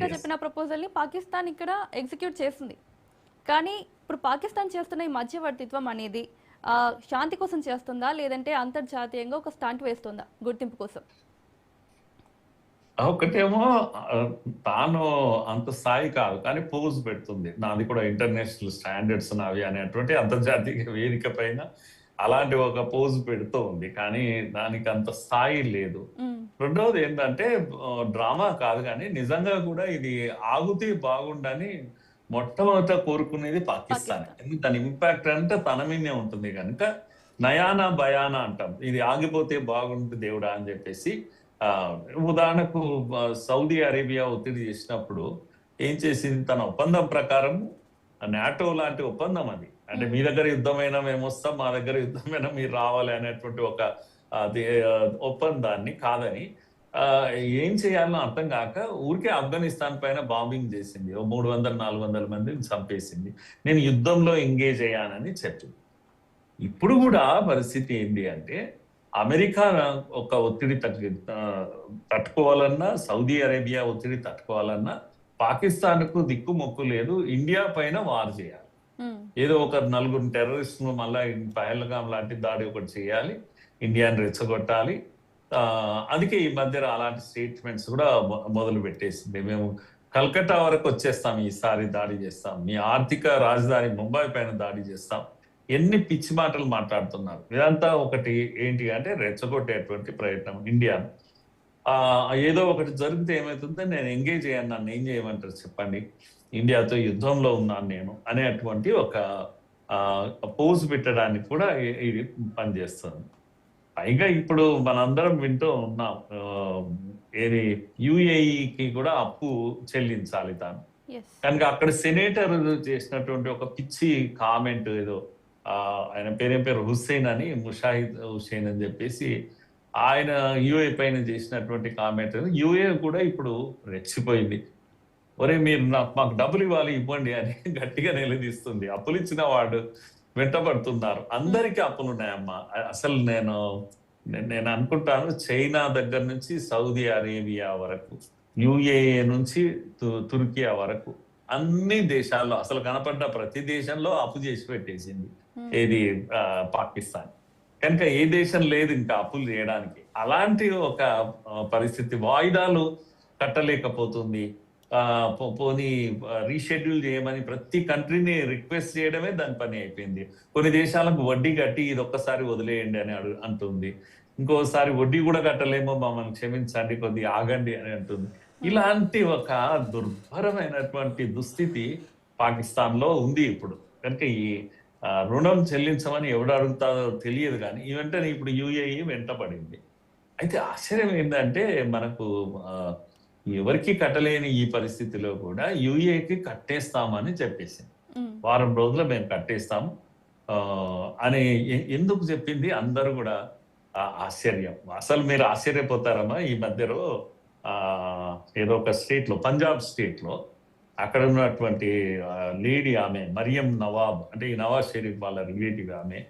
America చెప్పిన ప్రపోజల్ని పాకిస్తాన్ ఇక్కడ execute చేసింది. కానీ ఇప్పుడు పాకిస్తాన్ చేస్తున్న ఈ మధ్యవర్తిత్వం అనేది శాంతి కోసం చేస్తుందా, లేదంటే అంతర్జాతీయంగా ఒక స్టంట్ వేస్తుందా గుర్తింపు కోసం? ఒకటేమో తాను అంత స్థాయి కాదు, కానీ పోజ్ పెడుతుంది. నాది కూడా ఇంటర్నేషనల్ స్టాండర్డ్స్ నావి అనేటువంటి అంతర్జాతీయ వేదిక పైన అలాంటి ఒక పోజ్ పెడుతూ ఉంది. కానీ దానికి అంత స్థాయి లేదు. రెండవది ఏంటంటే డ్రామా కాదు, కానీ నిజంగా కూడా ఇది ఆగుతే బాగుండని మొట్టమొదట కోరుకునేది పాకిస్తాన్. దాని ఇంపాక్ట్ అంటే తన మీదే ఉంటుంది కనుక నయానా భయానా అంటాం, ఇది ఆగిపోతే బాగుంటుంది దేవుడా అని చెప్పేసి. ఉదాహరణకు సౌదీ అరేబియా ఒత్తిడి చేసినప్పుడు ఏం చేసింది, తన ఒప్పందం ప్రకారం నాటో లాంటి ఒప్పందం అది, అంటే మీ దగ్గర యుద్ధమైనా మేము వస్తాం, మా దగ్గర యుద్ధమైనా మీరు రావాలి అనేటువంటి ఒక ఒప్పందాన్ని కాదని ఏం చేయాలో అర్థం కాక ఊరికే ఆఫ్ఘనిస్తాన్ పైన బాంబింగ్ చేసింది. 300-400 మందిని చంపేసింది. నేను యుద్ధంలో ఎంగేజ్ అయ్యానని చెప్పింది. ఇప్పుడు కూడా పరిస్థితి ఏంటి అంటే అమెరికా ఒక ఒత్తిడి తట్టుకోవాలన్నా, సౌదీ అరేబియా ఒత్తిడి తట్టుకోవాలన్నా పాకిస్తాన్కు దిక్కు మొక్కు లేదు. ఇండియా పైన వార్ చేయాలి. ఏదో ఒక 4 టెర్రరిస్టులు మళ్ళా పహల్గాం లాంటి దాడి ఒకటి చేయాలి, ఇండియాని రెచ్చగొట్టాలి. అందుకే ఈ మధ్య అలాంటి స్టేట్మెంట్స్ కూడా మొదలు పెట్టేసింది. మేము కల్కట్టా వరకు వచ్చేస్తాం, ఈసారి దాడి చేస్తాం, మీ ఆర్థిక రాజధాని ముంబై పైన దాడి చేస్తాం, ఎన్ని పిచ్చి మాటలు మాట్లాడుతున్నారు. ఇదంతా ఒకటి ఏంటి అంటే రెచ్చగొట్టేటువంటి ప్రయత్నం ఇండియాను. ఏదో ఒకటి జరిగితే ఏమవుతుందో నేను ఎంగేజ్ అయ్యాను, నన్ను ఏం చేయమంటారు చెప్పండి, ఇండియాతో యుద్ధంలో ఉన్నాను నేను అనేటువంటి ఒక పోజ్ పెట్టడానికి కూడా ఇది పనిచేస్తుంది. పైగా ఇప్పుడు మనందరం వింటూ ఉన్నాం, ఏది యుఏఈకి కూడా అప్పు చెల్లించాలి తాను. కనుక అక్కడ సెనేటర్ చేసినటువంటి ఒక పిచ్చి కామెంట్ ఏదో, ఆయన పేరు హుస్సేన్ అని, ముషాహిద్ హుస్సేన్ అని చెప్పేసి ఆయన యుఏ పైన చేసినటువంటి కామెంట్, యుఏ కూడా ఇప్పుడు రెచ్చిపోయింది. ఒరే మీరు మాకు డబ్బులు ఇవ్వండి అని గట్టిగా నిలదీస్తుంది. అప్పులు ఇచ్చిన వాడు వెంటబడుతున్నారు. అందరికీ అప్పులు ఉన్నాయమ్మా. అసలు నేను అనుకుంటాను చైనా దగ్గర నుంచి సౌదీ అరేబియా వరకు, యుఏఏ నుంచి తుర్కియా వరకు అన్ని దేశాల్లో అసలు కనపడ్డ ప్రతి దేశంలో అప్పు చేసి పెట్టేసింది ఏది పాకిస్తాన్. కనుక ఏ దేశం లేదు ఇంకా అప్పులు చేయడానికి. అలాంటి ఒక పరిస్థితి, వాయిదాలు కట్టలేకపోతుంది. పోనీ రీషెడ్యూల్ చేయమని ప్రతి కంట్రీని రిక్వెస్ట్ చేయడమే దాని పని అయిపోయింది. కొన్ని దేశాలకు వడ్డీ కట్టి ఇది ఒక్కసారి వదిలేయండి అని అంటుంది. ఇంకోసారి వడ్డీ కూడా కట్టలేమో మమ్మల్ని క్షమించండి, కొద్దిగా ఆగండి అని అంటుంది. ఇలాంటి ఒక దుర్భరమైనటువంటి దుస్థితి పాకిస్తాన్ లో ఉంది ఇప్పుడు. కనుక ఈ రుణం చెల్లించమని ఎవడు అడుగుతారో తెలియదు, కానీ ఈ వెంటనే ఇప్పుడు యుఏఈ వెంటబడింది. అయితే ఆశ్చర్యం ఏంటంటే మనకు ఎవరికి కట్టలేని ఈ పరిస్థితిలో కూడా యుఏకి కట్టేస్తామని చెప్పేసింది. వారం రోజుల్లో మేము కట్టేస్తాము అని ఎందుకు చెప్పింది అందరూ కూడా ఆశ్చర్యం. అసలు మీరు ఆశ్చర్యపోతారమ్మా, ఈ మధ్యలో ఏదో ఒక స్టేట్ లో, పంజాబ్ స్టేట్ లో అక్కడ ఉన్నటువంటి లేడీ, ఆమె మరియం నవాబ్, అంటే ఈ నవాజ్ షరీఫ్ వాళ్ళ రిలేటివ్, ఆమె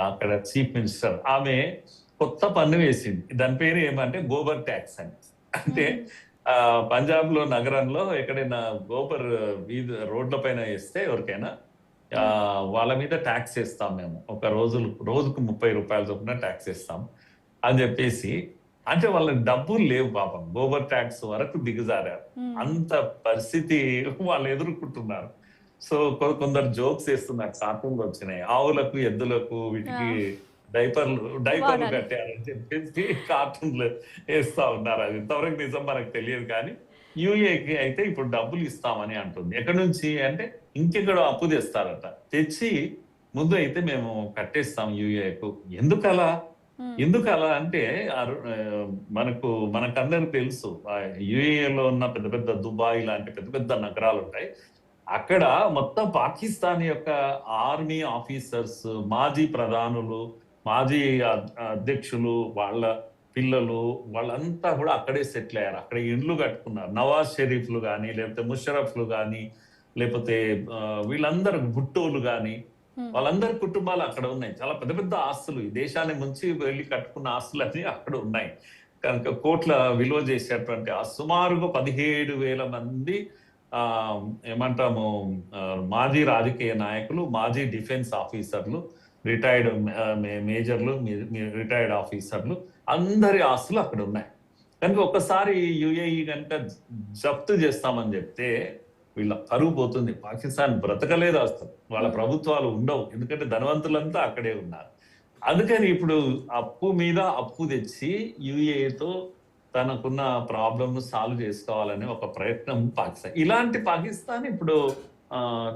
అక్కడ చీఫ్ మినిస్టర్, ఆమె కొత్త పన్ను వేసింది. దాని పేరు ఏమంటే గోబర్ ట్యాక్స్ అని. అంటే పంజాబ్ లో నగరంలో ఎక్కడైనా గోబర్ వీధి రోడ్ల పైన వేస్తే ఎవరికైనా వాళ్ళ మీద ట్యాక్స్ వేస్తాం మేము, ఒక రోజుకు 30 రూపాయల చొప్పున ట్యాక్స్ వేస్తాం అని చెప్పేసి. అంటే వాళ్ళకి డబ్బులు లేవు పాపం, గోబర్ ట్యాక్స్ వరకు దిగజారారు. అంత పరిస్థితి వాళ్ళు ఎదుర్కొంటున్నారు. సో కొందరు జోక్స్ వేస్తున్నారు, కార్టూన్లు వచ్చినాయి, ఆవులకు ఎద్దులకు వీటికి డైపర్లు కట్టారని చెప్పేసి కార్టూన్లు వేస్తా ఉన్నారు. అది ఇంతవరకు నిజం మనకు తెలియదు, కానీ యుఏకి అయితే ఇప్పుడు డబ్బులు ఇస్తామని అంటుంది. ఎక్కడి నుంచి అంటే ఇంకెక్కడో అప్పు తెస్తారట, తెచ్చి ముందు అయితే మేము కట్టేస్తాం యుఏకు. ఎందుకలా అంటే మనకందరికి తెలుసు, యుఏలో ఉన్న పెద్ద పెద్ద దుబాయ్ లాంటి పెద్ద పెద్ద నగరాలు ఉంటాయి. అక్కడ మొత్తం పాకిస్తాన్ యొక్క ఆర్మీ ఆఫీసర్స్, మాజీ ప్రధానులు, మాజీ అధ్యక్షులు, వాళ్ళ పిల్లలు, వాళ్ళంతా కూడా అక్కడే సెటిల్ అయ్యారు. అక్కడ ఇండ్లు కట్టుకున్నారు. నవాజ్ షరీఫ్లు కానీ, లేకపోతే ముషరఫ్లు కానీ, లేకపోతే వీళ్ళందరూ భుట్టోలు కానీ, వాళ్ళందరి కుటుంబాలు అక్కడ ఉన్నాయి. చాలా పెద్ద పెద్ద ఆస్తులు, ఈ దేశాన్ని ముంచి వెళ్ళి కట్టుకున్న ఆస్తులన్నీ అక్కడ ఉన్నాయి. కనుక కోట్ల విలువ చేసేటువంటి ఆ సుమారుగా 17,000 మంది ఆ ఏమంటాము మాజీ రాజకీయ నాయకులు, మాజీ డిఫెన్స్ ఆఫీసర్లు, రిటైర్డ్ మేజర్లు, రిటైర్డ్ ఆఫీసర్లు అందరి ఆస్తులు అక్కడ ఉన్నాయి. కనుక ఒక్కసారి యుఏఈ కనుక జప్తు చేస్తామని చెప్తే వీళ్ళ పరుగు పోతుంది. పాకిస్తాన్ బ్రతకలేదు అసలు, వాళ్ళ ప్రభుత్వాలు ఉండవు, ఎందుకంటే ధనవంతులంతా అక్కడే ఉన్నారు. అందుకని ఇప్పుడు అప్పు మీద అప్పు తెచ్చి యుఏతో తనకున్న ప్రాబ్లమ్ ను సాల్వ్ చేసుకోవాలనే ఒక ప్రయత్నం పాకిస్తాన్. ఇలాంటి పాకిస్తాన్ ఇప్పుడు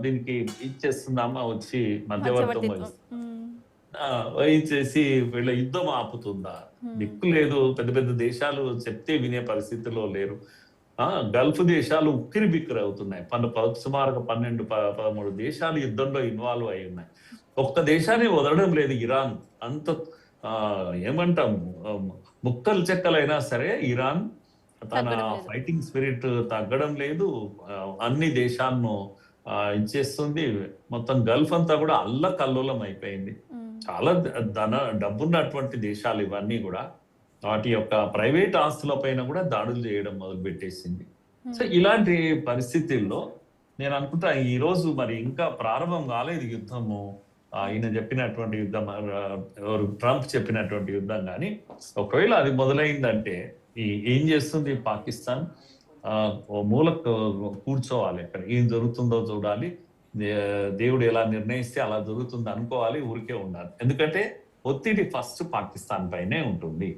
దీనికి ఇచ్చేస్తుందామా, వచ్చి మధ్యవర్తం వహించేసి వీళ్ళ యుద్ధం ఆపుతుందా? దిక్కు లేదు. పెద్ద పెద్ద దేశాలు చెప్తే వినే పరిస్థితిలో లేరు. గల్ఫ్ దేశాలు ఉక్కిరి బిక్కిరి అవుతున్నాయి. సుమారుగా 12-13 దేశాలు యుద్ధంలో ఇన్వాల్వ్ అయి ఉన్నాయి. ఒక్క దేశాన్ని వదలడం లేదు ఇరాన్. అంత ఏమంటాం, ముక్కలు చెక్కలైనా సరే ఇరాన్ తన ఫైటింగ్ స్పిరిట్ తగ్గడం లేదు. అన్ని దేశాలను ఇచ్చేస్తుంది. మొత్తం గల్ఫ్ అంతా కూడా అల్లకల్లోలం అయిపోయింది. చాలా డబ్బున్నటువంటి దేశాలు ఇవన్నీ కూడా వాటి యొక్క ప్రైవేట్ ఆస్తుల పైన కూడా దాడులు చేయడం మొదలు పెట్టేసింది. సో ఇలాంటి పరిస్థితుల్లో నేను అనుకుంటా ఈ రోజు మరి ఇంకా ప్రారంభం కాలేదు యుద్ధము. ఈయన చెప్పినటువంటి యుద్ధం, ఎవరు ట్రంప్ చెప్పినటువంటి యుద్ధం, కానీ ఒకవేళ అది మొదలైందంటే ఏం చేస్తుంది పాకిస్తాన్? ఓ మూల కూర్చోవాలి, అక్కడ ఏం జరుగుతుందో చూడాలి, దేవుడు ఎలా నిర్ణయిస్తే అలా జరుగుతుంది అనుకోవాలి, ఊరికే ఉండాలి. ఎందుకంటే ఒత్తిడి ఫస్ట్ పాకిస్తాన్ పైనే ఉంటుంది.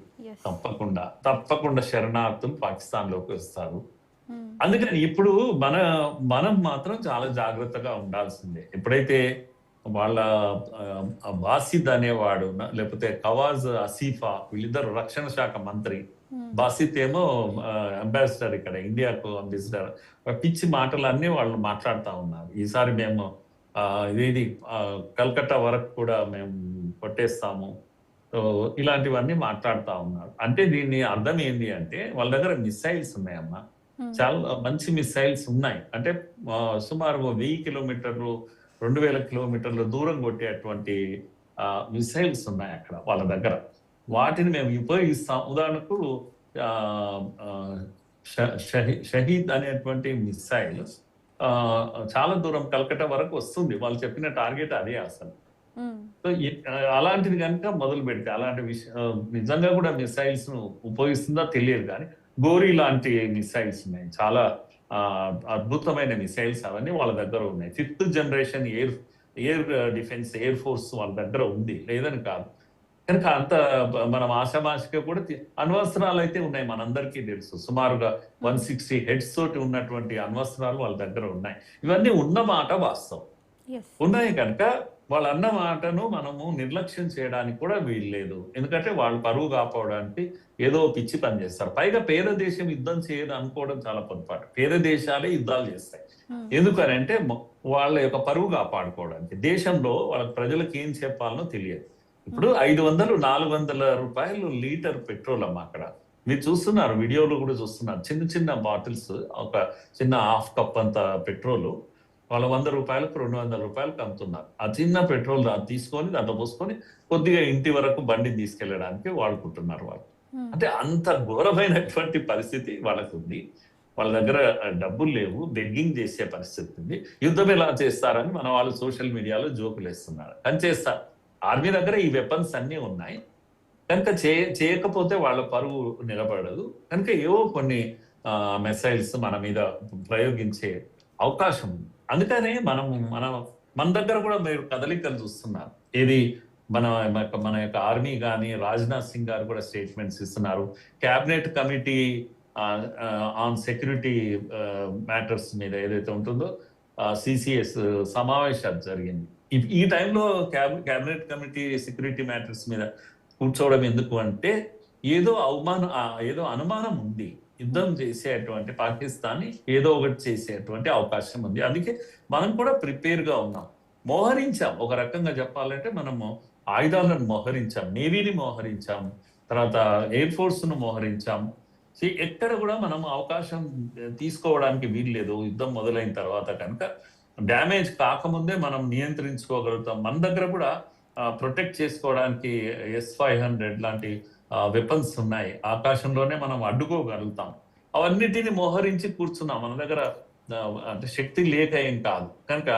తప్పకుండా శరణార్థులు పాకిస్తాన్ లోకి వస్తారు. అందుకని ఇప్పుడు మనం మాత్రం చాలా జాగ్రత్తగా ఉండాల్సిందే. ఎప్పుడైతే వాళ్ళ బాసిద్ అనేవాడు, లేకపోతే కవాజ్ ఆసిఫా, వీళ్ళిద్దరు రక్షణ శాఖ మంత్రి, బాసిత్ ఏమో అంబాసిడర్, ఇక్కడ ఇండియాకు అంబాసిడర్, పిచ్చి మాటలన్నీ వాళ్ళు మాట్లాడుతూ ఉన్నారు. ఈసారి మేము ఇదేది కల్కట్టా వరకు కూడా మేము కొట్టేస్తాము, ఇలాంటివన్నీ మాట్లాడుతూ ఉన్నారు. అంటే దీన్ని అర్థం ఏంటి అంటే వాళ్ళ దగ్గర మిసైల్స్ ఉన్నాయమ్మా, చాలా మంచి మిసైల్స్ ఉన్నాయి. అంటే సుమారు 1000 కిలోమీటర్లు 2000 కిలోమీటర్ల దూరం కొట్టేటువంటి మిసైల్స్ ఉన్నాయి అక్కడ వాళ్ళ దగ్గర. వాటిని మేము ఉపయోగిస్తాం. ఉదాహరణకు షహీద్ అనేటువంటి మిసైల్ చాలా దూరం కల్కట్టా వరకు వస్తుంది. వాళ్ళు చెప్పిన టార్గెట్ అదే అసలు. సో అలాంటిది కనుక మొదలు పెడితే, అలాంటి నిజంగా కూడా మిసైల్స్ ను ఉపయోగిస్తుందా తెలియదు, కానీ గోరీ లాంటి మిసైల్స్ ఉన్నాయి, చాలా అద్భుతమైన మిసైల్స్, అవన్నీ వాళ్ళ దగ్గర ఉన్నాయి. 5th generation air defence, air force వాళ్ళ దగ్గర ఉంది, లేదని కాదు. కనుక అంత మనం ఆశామాషిగా కూడా అణ్వస్త్రాలు అయితే ఉన్నాయి, మనందరికీ తెలుసు. సుమారుగా 160 హెడ్స్ తోటి ఉన్నటువంటి అణ్వస్త్రాలు వాళ్ళ దగ్గర ఉన్నాయి. ఇవన్నీ ఉన్న మాట వాస్తవం, ఉన్నాయి. కనుక వాళ్ళు అన్న మాటను మనము నిర్లక్ష్యం చేయడానికి కూడా వీల్లేదు. ఎందుకంటే వాళ్ళు పరువు కాపాడడానికి ఏదో పిచ్చి పని చేస్తారు. పైగా పేద దేశం యుద్ధం చేయదు అనుకోవడం చాలా పొరపాటు. పేద దేశాలే యుద్ధాలు చేస్తాయి. ఎందుకనంటే వాళ్ళ యొక్క పరువు కాపాడుకోవడానికి. దేశంలో వాళ్ళ ప్రజలకు ఏం చెప్పాలనో తెలియదు. ఇప్పుడు 500-400 రూపాయలు లీటర్ పెట్రోల్ అమ్మా అక్కడ. మీరు చూస్తున్నారు, వీడియోలో కూడా చూస్తున్నారు, చిన్న చిన్న బాటిల్స్, ఒక చిన్న హాఫ్ కప్ అంత పెట్రోల్ వాళ్ళు 100 రూపాయలకు 200 రూపాయలకు అమ్ముతున్నారు. ఆ చిన్న పెట్రోల్ తీసుకొని దాంట్లో పోసుకొని కొద్దిగా ఇంటి వరకు బండి తీసుకెళ్లడానికి వాడుకుంటున్నారు వాళ్ళు. అంటే అంత ఘోరమైనటువంటి పరిస్థితి వాళ్ళకు ఉంది. వాళ్ళ దగ్గర డబ్బులు లేవు, బెగ్గింగ్ చేసే పరిస్థితి ఉంది. యుద్ధం ఎలా చేస్తారని మన వాళ్ళు సోషల్ మీడియాలో జోకులు వేస్తున్నారు. అని చేస్తారు. ఆర్మీ దగ్గర ఈ వెపన్స్ అన్నీ ఉన్నాయి కనుక చేయకపోతే వాళ్ళ పరువు నిలబడదు. కనుక ఏవో కొన్ని మిసైల్స్ మన మీద ప్రయోగించే అవకాశం ఉంది. అందుకనే మన దగ్గర కూడా మీరు కదలికలు చూస్తున్నారు. ఏది మన యొక్క ఆర్మీ కానీ, రాజ్నాథ్ సింగ్ గారు కూడా స్టేట్మెంట్స్ ఇస్తున్నారు. Cabinet committee on security matters మీద ఏదైతే ఉంటుందో సిసిఎస్ సమావేశాలు జరిగింది. ఈ టైంలో క్యాబినెట్ కమిటీ సెక్యూరిటీ మ్యాటర్స్ మీద కూర్చోవడం ఎందుకు అంటే ఏదో అనుమానం ఉంది. యుద్ధం చేసేటువంటి పాకిస్తాన్ ఏదో ఒకటి చేసేటువంటి అవకాశం ఉంది. అందుకే మనం కూడా ప్రిపేర్ గా ఉన్నాం, మోహరించాం. ఒక రకంగా చెప్పాలంటే మనము ఆయుధాలను మోహరించాం, నేవీని మోహరించాం, తర్వాత ఎయిర్ ఫోర్స్ ను మోహరించాం. ఎక్కడ కూడా మనం అవకాశం తీసుకోవడానికి వీల్లేదు. యుద్ధం మొదలైన తర్వాత కనుక డ్యామేజ్ కాకముందే మనం నియంత్రించుకోగలుగుతాం. మన దగ్గర కూడా ప్రొటెక్ట్ చేసుకోవడానికి S-500 లాంటి వెపన్స్ ఉన్నాయి, ఆకాశంలోనే మనం అడ్డుకోగలుగుతాం. అవన్నిటిని మోహరించి కూర్చున్నాం. మన దగ్గర ఆ, అంటే శక్తి లేక ఏం కాదు కనుక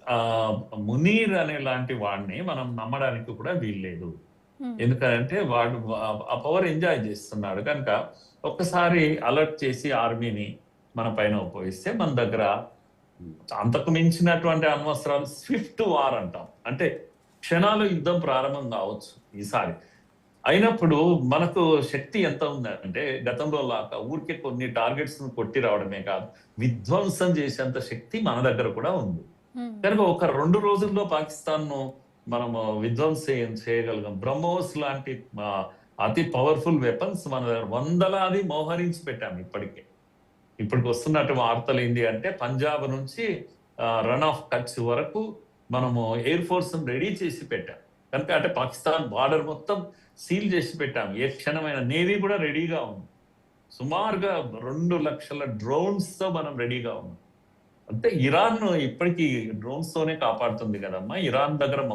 ఆ మునీర్ అనే లాంటి వాడిని మనం నమ్మడానికి కూడా వీల్లేదు. హ్మ్. ఎందుకంటే వాడు ఆ పవర్ ఎంజాయ్ చేస్తున్నాడు కనుక ఒక్కసారి అలర్ట్ చేసి ఆర్మీని మన పైన ఉపయోగిస్తే మన దగ్గర అంతకు మించినటువంటి అణ్వస్త్రాలు స్విఫ్ట్ వార్ అంటాం. అంటే క్షణాలు యుద్ధం ప్రారంభం కావచ్చు ఈసారి. అయినప్పుడు మనకు శక్తి ఎంత ఉందంటే గతంలో లాగా ఊరికే కొన్ని టార్గెట్స్ ను కొట్టి రావడమే కాదు, విధ్వంసం చేసేంత శక్తి మన దగ్గర కూడా ఉంది. హ్మ్. కనుక ఒక 2 రోజుల్లో పాకిస్తాన్ ను మనము విధ్వంసం చేయగలిగాం. బ్రహ్మోస్ లాంటి ఆ, అతి పవర్ఫుల్ వెపన్స్ మన దగ్గర వందలాది మోహరించి పెట్టాం ఇప్పటికే. ఇప్పటికి వస్తున్నట్టు వార్తలు ఏంటి అంటే పంజాబ్ నుంచి రన్ ఆఫ్ కచ్ వరకు మనము ఎయిర్ ఫోర్స్ రెడీ చేసి పెట్టాం. కనుక అంటే పాకిస్తాన్ బార్డర్ మొత్తం సీల్ చేసి పెట్టాం. ఏ క్షణమైన నేవీ కూడా రెడీగా ఉంది. సుమారుగా 2 లక్షల డ్రోన్స్ తో మనం రెడీగా ఉన్నాం. అంటే ఇరాన్ ఇప్పటికీ డ్రోన్స్ తోనే కాపాడుతుంది కదమ్మా. ఇరాన్ దగ్గర